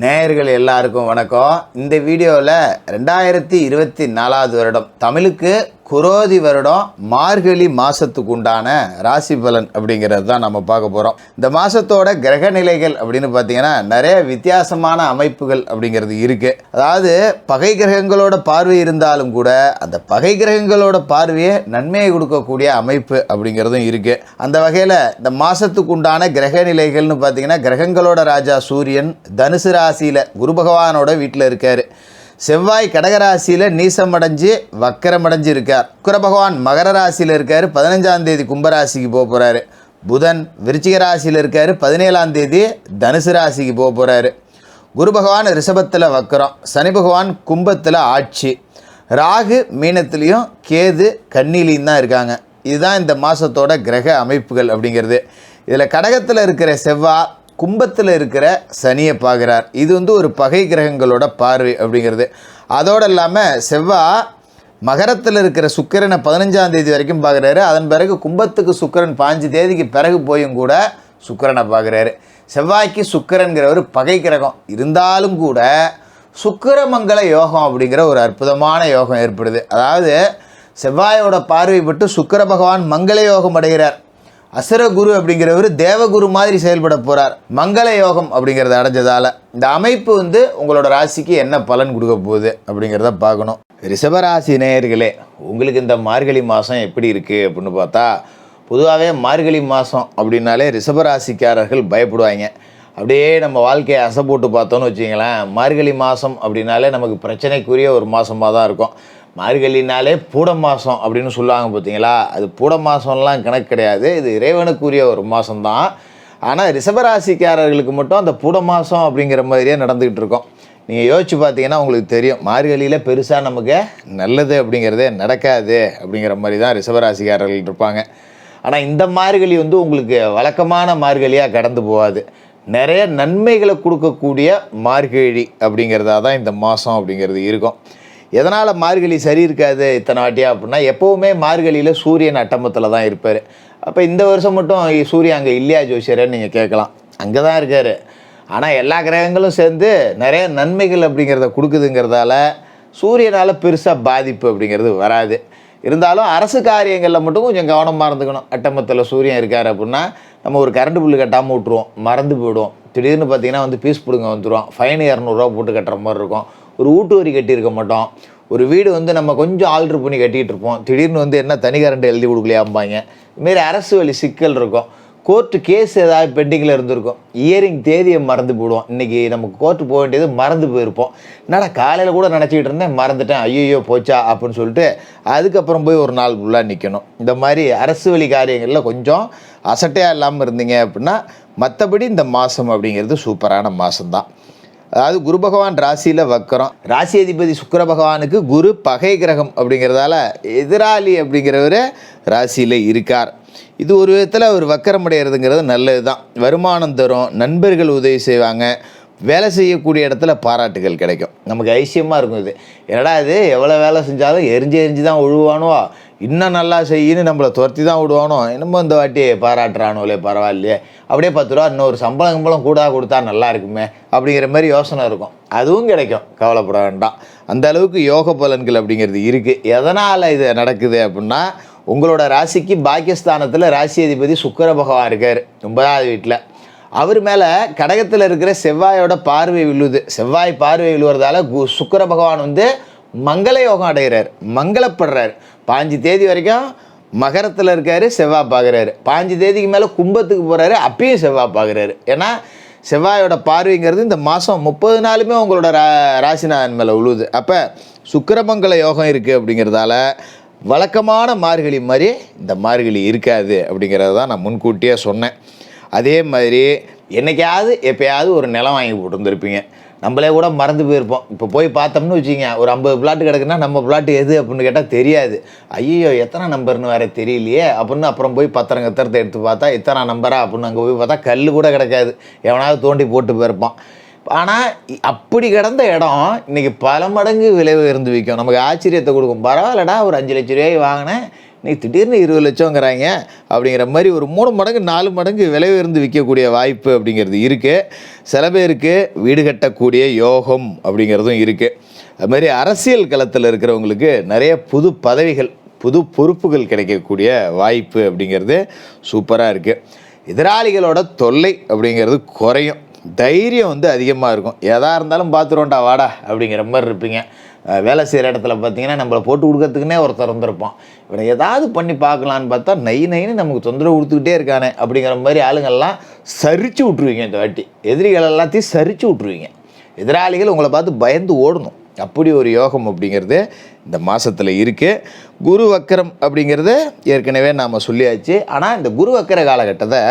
நேயர்கள் எல்லாருக்கும் வணக்கம். இந்த வீடியோவில் 2024 வருடம் தமிழுக்கு குரோதி வருடம் மார்கழி மாதத்துக்கு உண்டான ராசி பலன் அப்படிங்கிறது தான் நம்ம பார்க்க போகிறோம். இந்த மாதத்தோட கிரக நிலைகள் அப்படின்னு பார்த்தீங்கன்னா நிறைய வித்தியாசமான அமைப்புகள் அப்படிங்கிறது இருக்குது. அதாவது பகை கிரகங்களோட பார்வை இருந்தாலும் கூட அந்த பகை கிரகங்களோட பார்வையை நன்மையை கொடுக்கக்கூடிய அமைப்பு அப்படிங்கிறதும் இருக்குது. அந்த வகையில் இந்த மாதத்துக்கு உண்டான கிரக நிலைகள்னு பார்த்தீங்கன்னா கிரகங்களோட ராஜா சூரியன் தனுசு ராசியில் குரு பகவானோட வீட்டில் இருக்கார். செவ்வாய் கடகராசியில் நீசமடைஞ்சு வக்கரமடைஞ்சு இருக்கார். சுக்கிர பகவான் மகர ராசியில் இருக்கார். 15ஆம் தேதி கும்பராசிக்கு போக போகிறாரு. புதன் விருச்சிக ராசியில் இருக்கார். 17ஆம் தேதி தனுசு ராசிக்கு போக போகிறாரு. குரு பகவான் ரிஷபத்தில் வக்கரம். சனி பகவான் கும்பத்தில் ஆட்சி. ராகு மீனத்துலேயும் கேது கன்னிலையும் தான் இருக்காங்க. இதுதான் இந்த மாதத்தோட கிரக அமைப்புகள் அப்படிங்கிறது. இதில் கடகத்தில் இருக்கிற செவ்வாய் கும்பத்தில் இருக்கிற சனியை பார்க்குறார். இது ஒரு பகை கிரகங்களோட பார்வை அப்படிங்கிறது. அதோடு இல்லாமல் செவ்வாய் மகரத்தில் இருக்கிற சுக்கிரனை 15ஆம் தேதி வரைக்கும் பார்க்குறாரு. அதன் பிறகு கும்பத்துக்கு சுக்கிரன் 5 தேதிக்கு பிறகு போயும் கூட சுக்கிரனை பார்க்குறாரு. செவ்வாய்க்கு சுக்கிரன்கிறவர் பகை கிரகம் இருந்தாலும் கூட சுக்கிரமங்கல யோகம் அப்படிங்கிற ஒரு அற்புதமான யோகம் ஏற்படுது. அதாவது செவ்வாயோட பார்வை பட்டு சுக்கிர பகவான் மங்கள யோகம் அடைகிறார். அசுரகுரு அப்படிங்கிறவர் தேவகுரு மாதிரி செயல்பட போகிறார். மங்கள யோகம் அப்படிங்கிறத அடைஞ்சதால் இந்த அமைப்பு உங்களோட ராசிக்கு என்ன பலன் கொடுக்க போகுது அப்படிங்கிறத பார்க்கணும். ரிஷபராசி நேயர்களே, உங்களுக்கு இந்த மார்கழி மாதம் எப்படி இருக்குது அப்படின்னு பார்த்தா, பொதுவாகவே மார்கழி மாதம் அப்படின்னாலே ரிஷபராசிக்காரர்கள் பயப்படுவாங்க. அப்படியே நம்ம வாழ்க்கையை அசை போட்டு பார்த்தோன்னு வச்சிங்களேன், மார்கழி மாதம் அப்படின்னாலே நமக்கு பிரச்சனைக்குரிய ஒரு மாதமாக தான் இருக்கும். மார்கழினாலே பூட மாதம் அப்படின்னு சொல்லுவாங்க பார்த்தீங்களா, அது பூட மாதம்லாம் கணக்கு கிடையாது. இது இறைவனுக்குரிய ஒரு மாதம்தான். ஆனால் ரிஷபராசிக்காரர்களுக்கு மட்டும் அந்த பூட மாதம் அப்படிங்கிற மாதிரியே நடந்துக்கிட்டு இருக்கோம். நீங்கள் யோசிச்சு பார்த்தீங்கன்னா உங்களுக்கு தெரியும், மார்கழியில் பெருசாக நமக்கு நல்லது அப்படிங்கிறதே நடக்காது அப்படிங்கிற மாதிரி தான் ரிஷபராசிக்காரர்கள் இருப்பாங்க. ஆனால் இந்த மார்கழி உங்களுக்கு வழக்கமான மார்கழியாக கடந்து போகாது. நிறைய நன்மைகளை கொடுக்கக்கூடிய மார்கழி அப்படிங்கிறதா தான் இந்த மாதம் அப்படிங்கிறது இருக்கும். எதனால் மார்கழி சரி இருக்காது இத்தனை வாட்டியா அப்படின்னா, எப்போவுமே மார்கழியில் சூரியன் அட்டமத்தில் தான் இருப்பார். அப்போ இந்த வருஷம் மட்டும் சூரியன் அங்கே இல்லையா ஜோசியரன்னு நீங்கள் கேட்கலாம். அங்கே தான் இருக்கார். ஆனால் எல்லா கிரகங்களும் சேர்ந்து நிறைய நன்மைகள் அப்படிங்கிறத கொடுக்குதுங்கிறதால சூரியனால் பெருசாக பாதிப்பு அப்படிங்கிறது வராது. இருந்தாலும் அரசு காரியங்களில் மட்டும் கொஞ்சம் கவனமாக இருந்துக்கணும். அட்டமத்தில் சூரியன் இருக்கார் அப்படின்னா நம்ம ஒரு கரண்ட் பில்லு கட்டாமல் விட்ருவோம், மறந்து போய்டுவோம். திடீர்னு பார்த்திங்கன்னா ஃபீஸ் பிடுங்க வந்துடுவோம். ஃபைன் 200 போட்டு கட்டுற மாதிரி இருக்கும். ஒரு வீட்டு வரி கட்டியிருக்க மாட்டோம். ஒரு வீடு நம்ம கொஞ்சம் ஆல்ட்ரு பண்ணி கட்டிகிட்டு இருப்போம். திடீர்னு என்ன தனி கரண்ட் எழுதி கொடுக்கலையாம்பாங்க. இதுமாரி அரசு வழி சிக்கல் இருக்கும். கோர்ட்டு கேஸ் ஏதாவது பெண்டிங்கில் இருந்திருக்கும். இயரிங் தேதியை மறந்து போடுவோம். இன்றைக்கி நமக்கு கோர்ட்டு போக வேண்டியது மறந்து போயிருப்போம். என்னடா காலையில் கூட நினச்சிக்கிட்டு இருந்தேன், மறந்துட்டேன், ஐயோ போச்சா அப்படின்னு சொல்லிட்டு அதுக்கப்புறம் போய் ஒரு நாள் ஃபுல்லாக நிற்கணும். இந்த மாதிரி அரசு வழி காரியங்களில் கொஞ்சம் அசட்டையாக இல்லாமல் இருந்தீங்க அப்படின்னா மற்றபடி இந்த மாதம் அப்படிங்கிறது சூப்பரான மாதம்தான். அதாவது குரு பகவான் ராசியில் வக்கரம். ராசி அதிபதி சுக்கிர பகவானுக்கு குரு பகை கிரகம் அப்படிங்கிறதால எதிராளி அப்படிங்கிறவர் ராசியில் இருக்கார். இது ஒரு விதத்தில் அவர் வக்கரம் அடைகிறதுங்கிறது நல்லது தான். வருமானம் தரும், நண்பர்கள் உதவி செய்வாங்க, வேலை செய்யக்கூடிய இடத்துல பாராட்டுகள் கிடைக்கும். நமக்கு ஐசியமாக இருக்கும். இது என்னடா இது எவ்வளோ வேலை செஞ்சாலும் எரிஞ்சு தான் விழுவானோ, இன்னும் நல்லா செய்யின்னு நம்மளை துரத்தி தான் விடுவானோ, என்னமோ இந்த வாட்டி பாராட்டுறானோலே பரவாயில்லையே, அப்படியே 10 ரூபா இன்னொரு சம்பளம் கூட கொடுத்தா நல்லா இருக்குமே அப்படிங்கிற மாதிரி யோசனை இருக்கும். அதுவும் கிடைக்கும், கவலைப்பட வேண்டாம். அந்த அளவுக்கு யோக பலன்கள் அப்படிங்கிறது இருக்குது. எதனால் இது நடக்குது அப்படின்னா, உங்களோட ராசிக்கு பாக்கியஸ்தானத்தில் ராசி அதிபதி சுக்கிர பகவான் இருக்கார் 9ஆவது வீட்டில். அவர் மேலே கடகத்தில் இருக்கிற செவ்வாயோட பார்வை விழுது. செவ்வாய் பார்வை விழுவதால் சுக்கிர பகவான் மங்கள யோகம் அடைகிறார், மங்களப்படுறார். 5 தேதி வரைக்கும் மகரத்தில் இருக்கார், செவ்வாய் பார்க்குறாரு. 5 தேதிக்கு மேலே கும்பத்துக்கு போகிறாரு, அப்பயும் செவ்வாய் பார்க்குறாரு. ஏன்னா செவ்வாயோட பார்வைங்கிறது இந்த மாதம் 30 நாளுமே உங்களோட ராசிநாதன் மேலே விழுது. அப்போ சுக்கிரமங்கல யோகம் இருக்குது அப்படிங்கிறதால வழக்கமான மார்கழி மாதிரி இந்த மார்கழி இருக்காது அப்படிங்கிறத தான் நான் முன்கூட்டியே சொன்னேன். அதே மாதிரி என்றைக்காவது எப்போயாவது ஒரு நிலம் வாங்கி போட்டுருந்துருப்பீங்க. நம்மளே கூட மறந்து போயிருப்போம். இப்போ போய் பார்த்தோம்னு வச்சுக்கிங்க, ஒரு 50 பிளாட்டு கிடக்குன்னா நம்ம பிளாட்டு எது அப்படின்னு கேட்டால் தெரியாது. ஐயோ எத்தனை நம்பர்னு வேறு தெரியலையே அப்படின்னு அப்புறம் போய் பத்திரத்தை எடுத்து பார்த்தா எத்தனை நம்பரா அப்படின்னு அங்கே போய் பார்த்தா கல் கூட கிடக்காது, எவனாவது தோண்டி போட்டு போயிருப்பான். ஆனால் அப்படி கிடந்த இடம் இன்றைக்கி பல மடங்கு விலை உயர்ந்து விற்கும். நமக்கு ஆச்சரியத்தை கொடுக்கும். பரவாயில்லடா, ஒரு 5 லட்ச ரூபாய் வாங்கினேன், இன்றைக்கி திடீர்னு 20 லட்சங்கிறாங்க அப்படிங்கிற மாதிரி ஒரு 3 மடங்கு 4 மடங்கு விலை உயர்ந்து விற்கக்கூடிய வாய்ப்பு அப்படிங்கிறது இருக்குது. சில பேருக்கு வீடு கட்டக்கூடிய யோகம் அப்படிங்கிறதும் இருக்குது. அது மாதிரி அரசியல் களத்தில் இருக்கிறவங்களுக்கு நிறைய புது பதவிகள் புது பொறுப்புகள் கிடைக்கக்கூடிய வாய்ப்பு அப்படிங்கிறது சூப்பராக இருக்குது. எதிராளிகளோட தொல்லை அப்படிங்கிறது குறையும். தைரியம் வந்து அதிகமாக இருக்கும். எதாக இருந்தாலும் பார்த்துருவோண்டா வாடா அப்படிங்கிற மாதிரி இருப்பீங்க. வேலை செய்கிற இடத்துல பார்த்தீங்கன்னா நம்மளை போட்டு கொடுக்கறதுக்குன்னே ஒருத்தர் வந்திருப்போம். இவனை ஏதாவது பண்ணி பார்க்கலான்னு பார்த்தா நைன்னு நமக்கு தொந்தரவு கொடுத்துக்கிட்டே இருக்கானே அப்படிங்கிற மாதிரி ஆளுங்கள்லாம் சரிச்சு விட்ருவீங்க. இந்த வாட்டி எதிரிகள் எல்லாத்தையும் சரிச்சு விட்ருவீங்க. எதிராளிகள் உங்களை பார்த்து பயந்து ஓடணும். அப்படி ஒரு யோகம் அப்படிங்கிறது இந்த மாதத்தில் இருக்குது. குரு வக்கரம் அப்படிங்கிறது ஏற்கனவே நாம் சொல்லியாச்சு. ஆனால் இந்த குரு வக்கர காலகட்டத்தை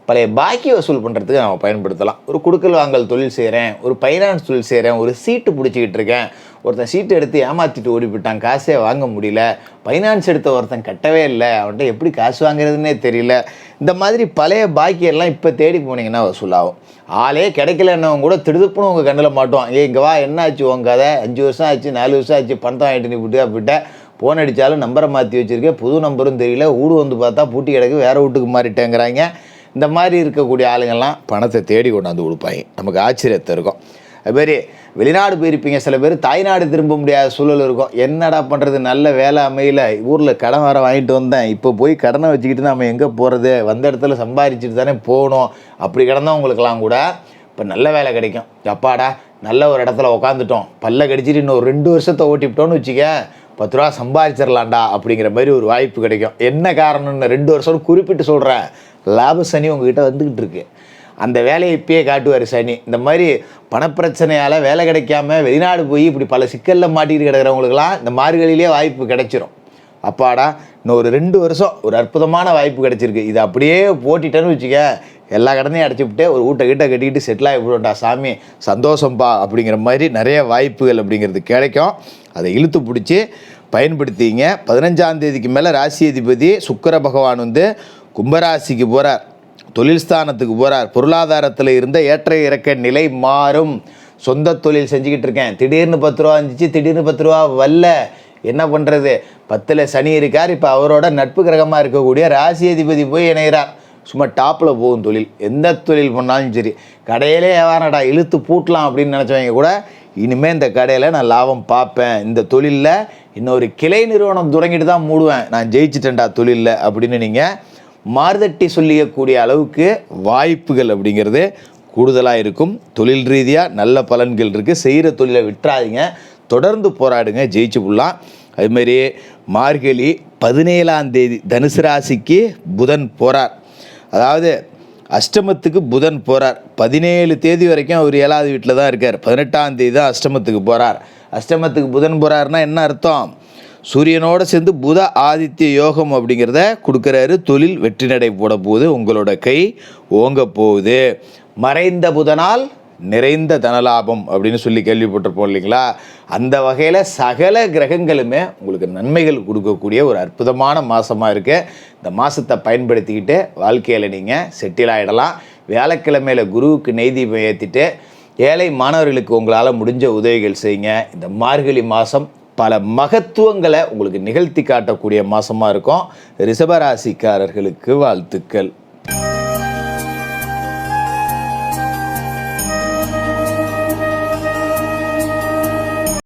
பழைய பாக்கி வசூல் பண்ணுறதுக்கு நம்ம பயன்படுத்தலாம். ஒரு குடுக்கல் வாங்கல் தொழில் செய்கிறேன், ஒரு ஃபைனான்ஸ் தொழில் செய்கிறேன், ஒரு சீட்டு பிடிச்சிக்கிட்டு இருக்கேன், ஒருத்தன் சீட்டு எடுத்து ஏமாற்றிட்டு ஓடிவிட்டான், காசே வாங்க முடியல, ஃபைனான்ஸ் எடுத்த ஒருத்தன் கட்டவே இல்லை, அவன்கிட்ட எப்படி காசு வாங்குறதுன்னே தெரியல. இந்த மாதிரி பழைய பாக்கியெல்லாம் இப்போ தேடி போனீங்கன்னா வசூலாகும். ஆளே கிடைக்கலன்னவங்க கூட திடுப்புன்னு உங்கள் கண்ணில் மாட்டோம். இங்கே வா, என்ன ஆச்சு உங்க கதை, 5 வருஷம் ஆச்சு 4 வருஷம் ஆச்சு, பணத்தை வாங்கிட்டு நீ விட்டு அப்படின்ட்ட, ஃபோன் அடித்தாலும் நம்பரை மாற்றி வச்சுருக்கேன், புது நம்பரும் தெரியல, வீடு வந்து பார்த்தா பூட்டி கிடக்கு, வேறு வீட்டுக்கு மாறிட்டேங்கிறாங்க. இந்த மாதிரி இருக்கக்கூடிய ஆளுங்கள்லாம் பணத்தை தேடி கொண்டாந்து கொடுப்பாங்க. நமக்கு ஆச்சரியத்தை இருக்கும். அதுமாரி வெளிநாடு போயிருப்பீங்க. சில பேர் தாய்நாடு திரும்ப முடியாத சூழல் இருக்கும். என்னடா பண்ணுறது, நல்ல வேலை அமையல, ஊரில் கடன் வேறு வாங்கிட்டு வந்தேன், இப்போ போய் கடனை வச்சுக்கிட்டு நம்ம எங்கே போகிறது, வந்த இடத்துல சம்பாதிச்சுட்டு தானே போகணும். அப்படி கிடந்தவங்களுக்கெல்லாம் கூட இப்போ நல்ல வேலை கிடைக்கும். அப்பாடா நல்ல ஒரு இடத்துல உட்காந்துட்டோம், பல்ல கடிச்சிட்டு இன்னும் 2 வருஷத்தை ஓட்டிவிட்டோன்னு வச்சுக்க, 10 ரூபா சம்பாதிச்சிடலாண்டா அப்படிங்கிற மாதிரி ஒரு வாய்ப்பு கிடைக்கும். என்ன காரணம்னு 2 வருஷம்னு குறிப்பிட்டு சொல்கிறேன். லாப சனி உங்ககிட்ட வந்துக்கிட்டு இருக்கு. அந்த வேலையை இப்பயே காட்டுவார் சனி. இந்த மாதிரி பணப்பிரச்சனையால் வேலை கிடைக்காம வெளிநாடு போய் இப்படி பல சிக்கலில் மாட்டிக்கிட்டு கிடக்கிறவங்களுக்கெல்லாம் இந்த மார்கழியிலே வாய்ப்பு கிடைச்சிரும். அப்பாடா இன்னும் ஒரு 2 வருஷம் ஒரு அற்புதமான வாய்ப்பு கிடைச்சிருக்கு, இது அப்படியே போட்டிட்டேன்னு வச்சுக்க, எல்லா கடனையும் அடைச்சிவிட்டு ஒரு வீட்டை கட்டிக்கிட்டு செட்டில் ஆகி விடுவோண்டா சாமி, சந்தோஷம்பா அப்படிங்கிற மாதிரி நிறைய வாய்ப்புகள் அப்படிங்கிறது கிடைக்கும். அதை இழுத்து பிடிச்சி பயன்படுத்திங்க. 15ஆம் தேதிக்கு மேலே ராசி அதிபதி சுக்கிர பகவான் வந்து கும்பராசிக்கு போகிறார், தொழில் ஸ்தானத்துக்கு போகிறார். பொருளாதாரத்தில் இருந்த ஏற்ற இறக்க நிலை மாறும். சொந்த தொழில் செஞ்சுக்கிட்டு இருக்கேன், திடீர்னு 10 ரூபா வந்துச்சு, திடீர்னு 10 ரூபா வரல, என்ன பண்ணுறது, 10ல் சனி இருக்கார். இப்போ அவரோட நட்பு கிரகமாக இருக்கக்கூடிய ராசி அதிபதி போய் இணைகிறார். சும்மா டாப்பில் போகும் தொழில். எந்த தொழில் பண்ணாலும் சரி, கடையிலே வேணாடா இழுத்து பூட்டலாம் அப்படின்னு நினச்சவங்க கூட இனிமேல் இந்த கடையில் நான் லாபம் பார்ப்பேன், இந்த தொழிலில் இன்னொரு கிளை நிறுவனம் தொடங்கிட்டு தான் மூடுவேன், நான் ஜெயிச்சிட்டேன்டா தொழிலில் அப்படின்னு நீங்கள் மார்தட்டி சொல்லிக்கக்கூடிய அளவுக்கு வாய்ப்புகள் அப்படிங்கிறது கூடுதலாக இருக்கும். தொழில் ரீதியாக நல்ல பலன்கள் இருக்குது. செய்கிற தொழிலை விட்டுறாதீங்க, தொடர்ந்து போராடுங்க, ஜெயிச்சு விடலாம். அதுமாரி மார்கழி 17ஆம் தேதி தனுசு ராசிக்கு புதன் போகிறார். அதாவது அஷ்டமத்துக்கு புதன் போகிறார். 17 தேதி வரைக்கும் அவர் 7வது வீட்டில் தான் இருக்கார். 18ஆம் தேதி தான் அஷ்டமத்துக்கு போகிறார். அஷ்டமத்துக்கு புதன் போகிறாருன்னா என்ன அர்த்தம், சூரியனோடு சேர்ந்து புத ஆதித்ய யோகம் அப்படிங்கிறத கொடுக்குறாரு. தொழில் வெற்றி நடை போட போகுது, உங்களோட கை ஓங்க போகுது. மறைந்த புதனால் நிறைந்த தனலாபம் அப்படின்னு சொல்லி கேள்விப்பட்டிருப்போம் இல்லைங்களா. அந்த வகையில் சகல கிரகங்களுமே உங்களுக்கு நன்மைகள் கொடுக்கக்கூடிய ஒரு அற்புதமான மாதமாக இருக்குது. இந்த மாதத்தை பயன்படுத்திக்கிட்டு வாழ்க்கையில் நீங்கள் செட்டில் ஆகிடலாம். வியாழக்கிழமையில் குருவுக்கு நெய் தீபம் ஏற்றிட்டு ஏழை மாணவர்களுக்கு உங்களால் முடிஞ்ச உதவிகள் செய்யுங்க. இந்த மார்கழி மாதம் பல மகத்துவங்களை உங்களுக்கு நிகழ்த்தி காட்டக்கூடிய மாதமாக இருக்கும். ரிஷபராசிக்காரர்களுக்கு வாழ்த்துக்கள்.